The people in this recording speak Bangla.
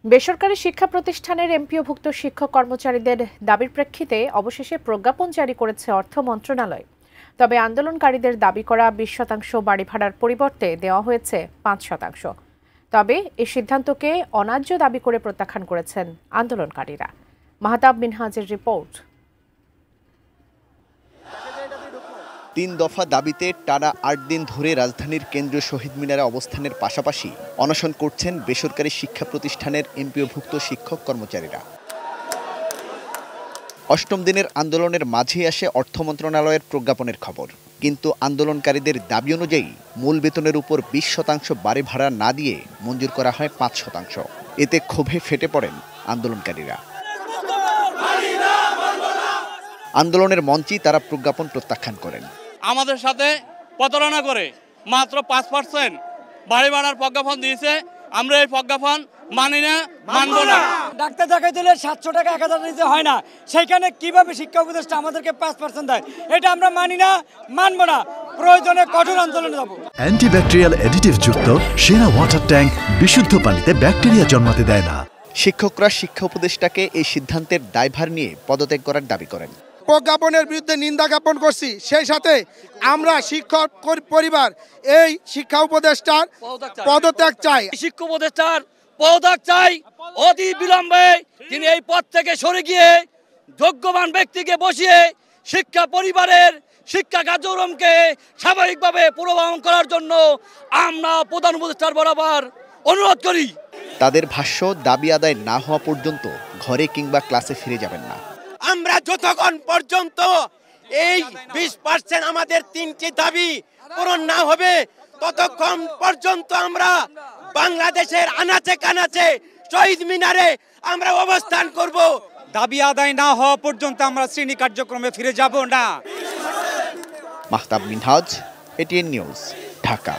বেসরকারি শিক্ষা প্রতিষ্ঠানের এমপিওভুক্ত শিক্ষক কর্মচারীদের দাবির প্রেক্ষিতে অবশেষে প্রজ্ঞাপন জারি করেছে অর্থ মন্ত্রণালয়। তবে আন্দোলনকারীদের দাবি করা 20% বাড়ি ভাড়ার পরিবর্তে দেওয়া হয়েছে 5%। তবে এই সিদ্ধান্তকে অন্যায্য দাবি করে প্রত্যাখ্যান করেছেন আন্দোলনকারীরা। মাহতাব মিনহাজের রিপোর্ট। 3 দফা দাবিতে টানা 8 দিন ধরে রাজধানীর কেন্দ্রীয় শহীদ মিনারে অবস্থানের পাশাপাশি অনশন করছেন বেসরকারি শিক্ষা প্রতিষ্ঠানের এমপিওভুক্ত শিক্ষক কর্মচারীরা। 8ম দিনের আন্দোলনের মাঝেই আসে অর্থ মন্ত্রণালয়ের প্রজ্ঞাপনের খবর। কিন্তু আন্দোলনকারীদের দাবি অনুযায়ী মূল বেতনের উপর 20% বাড়ি ভাড়া না দিয়ে মঞ্জুর করা হয় 5%। এতে ক্ষোভে ফেটে পড়েন আন্দোলনকারীরা। আন্দোলনের মঞ্চেই তারা প্রজ্ঞাপন প্রত্যাখ্যান করেন। আমাদের সাথে প্রতারণা করে মাত্র 5% বাড়ি ভাড়ার প্রজ্ঞাপন দিয়েছে। আমরা এই প্রজ্ঞাপন মানি না, মানব না। ডাক্তার দেখাই দিলে 700 টাকা 1000 দিতে হয় না, সেখানে কিভাবে শিক্ষা উপদেষ্টা আমাদেরকে 5% দেয়? এটা আমরা মানি না, মানব না। প্রয়োজনে কঠোর আন্দোলনে যাব। অ্যান্টিব্যাকটেরিয়াল অ্যাডিটিভ যুক্ত সেরা ওয়াটার ট্যাঙ্ক বিশুদ্ধ পানিতে ব্যাকটেরিয়া জন্মাতে দেয় না। শিক্ষকরা শিক্ষা উপদেষ্টাকে এই সিদ্ধান্তের দায়ভার নিয়ে পদত্যাগ করার দাবি করেন। প্রজ্ঞাপনের বিরুদ্ধে নিন্দা জ্ঞাপন করছি। সেই সাথে আমরা শিক্ষক পরিবার এই শিক্ষা উপদেষ্টার পদত্যাগ চাই। শিক্ষা উপদেষ্টার পদত্যাগ চাই। অতি বিলম্বে তিনি এই পদ থেকে সরে গিয়ে যোগ্যবান ব্যক্তিকে বসিয়ে শিক্ষা পরিবারের শিক্ষা কার্যক্রমকে স্বাভাবিকভাবে পূর্ণবহন করার জন্য আমরা প্রধান উপদেষ্টার বরাবর অনুরোধ করি। তাদের ভাষ্য, দাবি আদায় না হওয়া পর্যন্ত ঘরে কিংবা ক্লাসে ফিরে যাবেন না। আমরা যতক্ষণ পর্যন্ত এই 20% আমাদের 3টি দাবি পূরণ না হবে ততক্ষণ পর্যন্ত আমরা বাংলাদেশের আনাচে কানাচে শহীদ মিনারে আমরা অবস্থান করব। দাবি আদায় না হওয়া পর্যন্ত আমরা শ্রেণী কার্যক্রমে ফিরে যাব না। Mahtab Minhaj, ATN news, Dhaka.